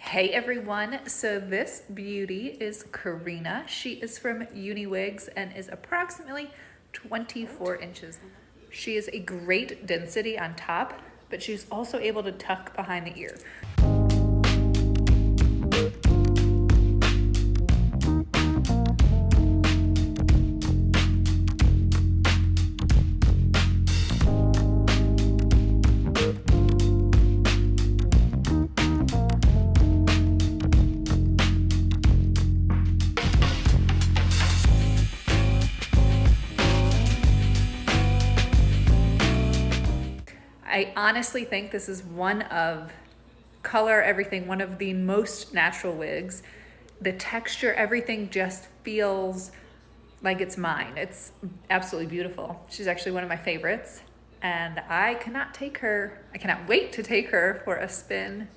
Hey everyone, so this beauty is Carina. She is from UniWigs and is approximately 24 inches. She is a great density on top, but she's also able to tuck behind the ear. I honestly think this is one of one of the most natural wigs. The texture, everything just feels like it's mine. It's absolutely beautiful. She's actually one of my favorites, and I cannot wait to take her for a spin